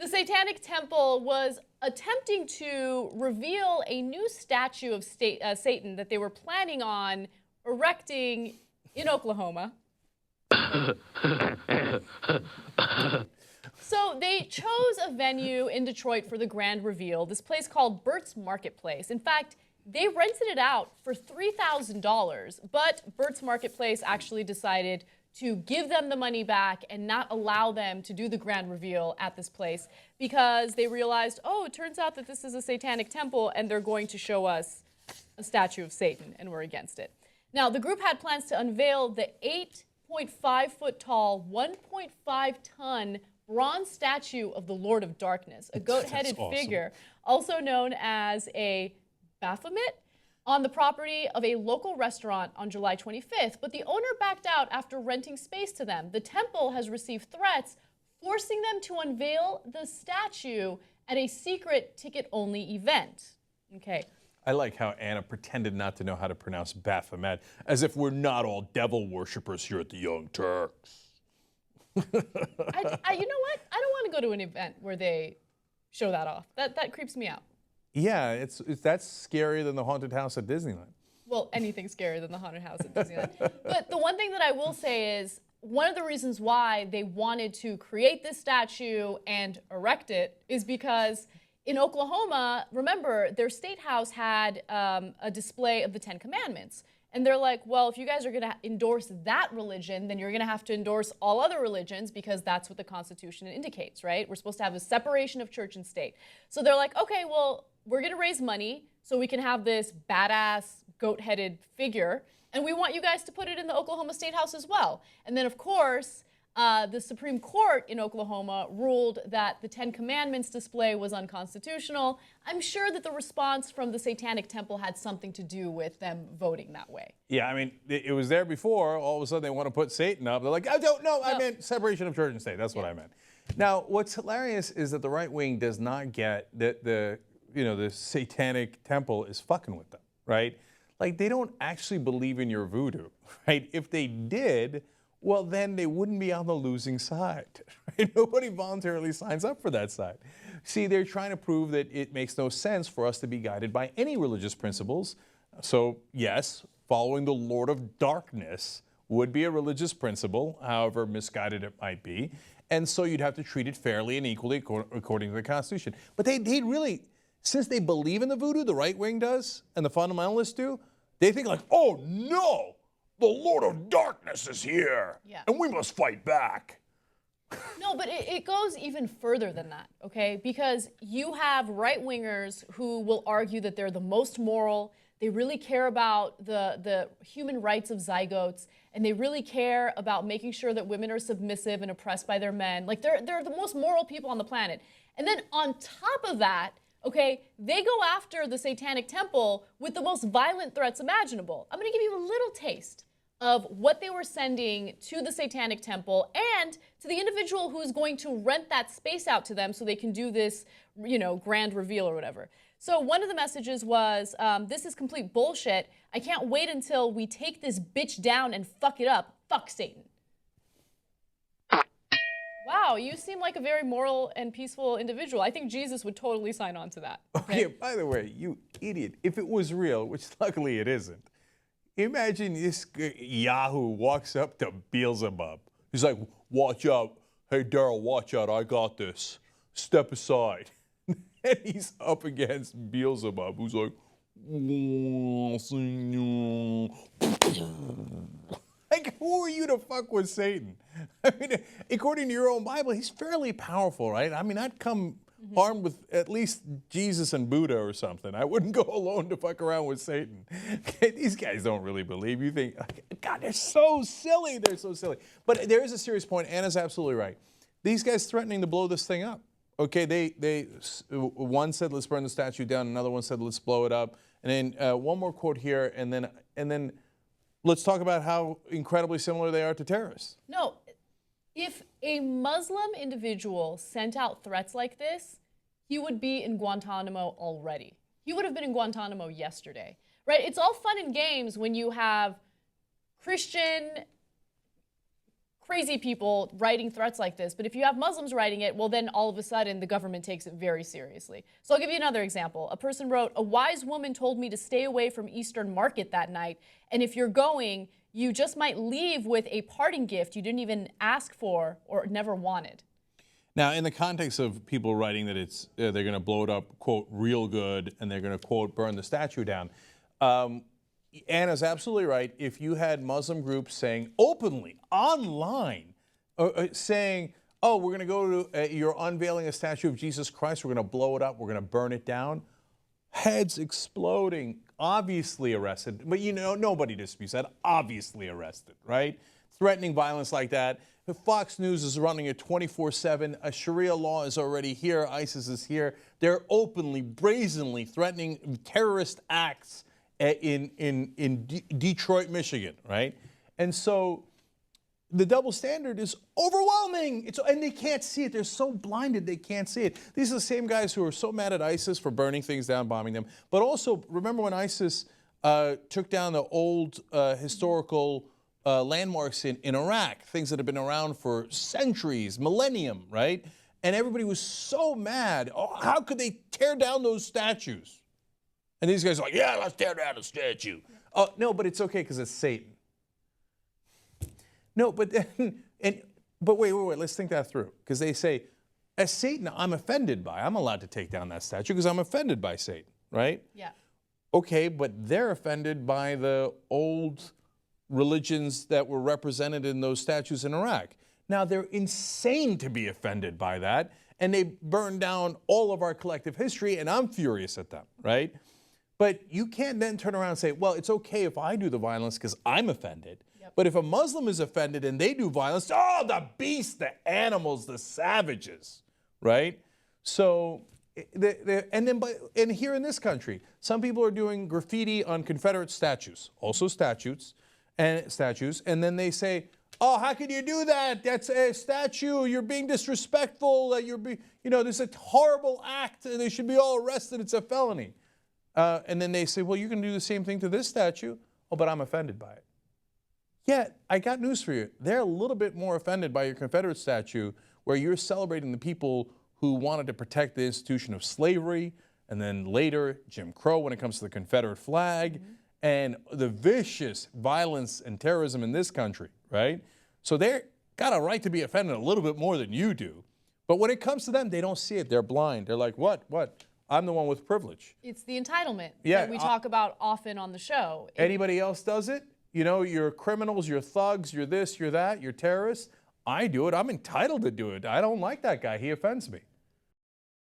The Satanic Temple was attempting to reveal a new statue of Satan that they were planning on erecting in Oklahoma. So they chose a venue in Detroit for the grand reveal, this place called Burt's Marketplace. In fact, they rented it out for $3,000, but Burt's Marketplace actually decided to give them the money back and not allow them to do the grand reveal at this place because they realized, oh, it turns out that this is a satanic temple and they're going to show us a statue of Satan, and we're against it. Now, the group had plans to unveil the 8.5-foot tall, 1.5-ton bronze statue of the Lord of Darkness, a goat-headed figure, also known as a Baphomet, on the property of a local restaurant on July 25th, but the owner backed out after renting space to them. The temple has received threats forcing them to unveil the statue at a secret ticket-only event. Okay. I like how Anna pretended not to know how to pronounce Baphomet, as if we're not all devil worshippers here at the Young Turks. You know what? I don't want to go to an event where they show that off. That creeps me out. Yeah, that's scarier than the haunted house at Disneyland. Well, anything's scarier than the haunted house at Disneyland. But the one thing that I will say is one of the reasons why they wanted to create this statue and erect it is because in Oklahoma, remember, their statehouse had a display of the Ten Commandments. And they're like, well, if you guys are going to endorse that religion, then you're going to have to endorse all other religions because that's what the Constitution indicates, right? We're supposed to have a separation of church and state. So they're like, okay, well, we're going to raise money so we can have this badass goat-headed figure, and we want you guys to put it in the Oklahoma State House as well. And then, of course, the Supreme Court in Oklahoma ruled that the Ten Commandments display was unconstitutional. I'm sure that the response from the Satanic Temple had something to do with them voting that way. Yeah, I mean, it was there before. All of a sudden, they want to put Satan up. They're like, I don't know. I meant separation of church and state. That's what I meant. Now, what's hilarious is that the right wing does not get that the Satanic Temple is fucking with them, right? Like, they don't actually believe in your voodoo, right? If they did, well, then they wouldn't be on the losing side, right? Nobody voluntarily signs up for that side. See, they're trying to prove that it makes no sense for us to be guided by any religious principles. So, yes, following the Lord of Darkness would be a religious principle, however misguided it might be. And so you'd have to treat it fairly and equally according to the Constitution. But they really, since they believe in the voodoo, the right wing does, and the fundamentalists do, they think like, oh no, the Lord of Darkness is here, and we must fight back. No, but it goes even further than that, okay? Because you have right-wingers who will argue that they're the most moral, they really care about the human rights of zygotes, and they really care about making sure that women are submissive and oppressed by their men. Like, they're the most moral people on the planet. And then on top of that, okay, they go after the Satanic Temple with the most violent threats imaginable. I'm going to give you a little taste of what they were sending to the Satanic Temple and to the individual who's going to rent that space out to them so they can do this, grand reveal or whatever. So one of the messages was, this is complete bullshit. I can't wait until we take this bitch down and fuck it up. Fuck Satan. Wow, you seem like a very moral and peaceful individual. I think Jesus would totally sign on to that. Okay, by the way, you idiot. If it was real, which luckily it isn't, imagine this Yahoo walks up to Beelzebub. He's like, watch out. Hey, Daryl, watch out. I got this. Step aside. And he's up against Beelzebub, who's like, like, who are you to fuck with Satan? I mean, according to your own Bible, he's fairly powerful, right? I mean, I'd come armed with at least Jesus and Buddha or something. I wouldn't go alone to fuck around with Satan. Okay, these guys don't really believe. You think, God, they're so silly. They're so silly. But there is a serious point. Anna's absolutely right. These guys threatening to blow this thing up. Okay, one said, let's burn the statue down. Another one said, let's blow it up. And then one more quote here, and then let's talk about how incredibly similar they are to terrorists. No, if a Muslim individual sent out threats like this, he would be in Guantanamo already. He would have been in Guantanamo yesterday, right? It's all fun and games when you have Christian crazy people writing threats like this. But if you have Muslims writing it, well, then all of a sudden the government takes it very seriously. So I'll give you another example. A person wrote, "A wise woman told me to stay away from Eastern Market that night. And if you're going, you just might leave with a parting gift you didn't even ask for or never wanted." Now, in the context of people writing that it's they're going to blow it up, quote, real good, and they're going to, quote, burn the statue down, Anna's absolutely right. If you had Muslim groups saying openly, online, saying, oh, we're going to go to, you're unveiling a statue of Jesus Christ, we're going to blow it up, we're going to burn it down, heads exploding, obviously arrested. But you know, nobody disputes that, obviously arrested, right? Threatening violence like that. If Fox News is running it 24/7, a Sharia law is already here, ISIS is here. They're openly, brazenly threatening terrorist acts in Detroit, Michigan, right? And so the double standard is overwhelming. And they can't see it. They're so blinded they can't see it. These are the same guys who are so mad at ISIS for burning things down, bombing them. But also, remember when ISIS took down the old historical landmarks in Iraq, things that have been around for centuries, millennium, right? And everybody was so mad. Oh, how could they tear down those statues? And these guys are like, yeah, let's tear down the statue. Oh, no, but it's okay because it's Satan. No, but wait, let's think that through. Because they say, as Satan, I'm offended by. I'm allowed to take down that statue because I'm offended by Satan, right? Yeah. Okay, but they're offended by the old religions that were represented in those statues in Iraq. Now, they're insane to be offended by that, and they burn down all of our collective history, and I'm furious at them, right? But you can't then turn around and say, well, it's okay if I do the violence because I'm offended. Yep. But if a Muslim is offended and they do violence, oh, the beasts, the animals, the savages, right? So, and here in this country, some people are doing graffiti on Confederate statues, also statues, and then they say, oh, how could you do that? That's a statue. You're being disrespectful. This is a horrible act. They should be all arrested. It's a felony. And then they say, well, you can do the same thing to this statue. Oh, but I'm offended by it. Yet, I got news for you. They're a little bit more offended by your Confederate statue where you're celebrating the people who wanted to protect the institution of slavery, and then later Jim Crow when it comes to the Confederate flag, and the vicious violence and terrorism in this country, right? So they've got a right to be offended a little bit more than you do. But when it comes to them, they don't see it. They're blind. They're like, what? I'm the one with privilege. It's the entitlement that we talk about often on the show. Anybody else does it? You know, you're criminals, you're thugs, you're this, you're that, you're terrorists. I do it. I'm entitled to do it. I don't like that guy. He offends me.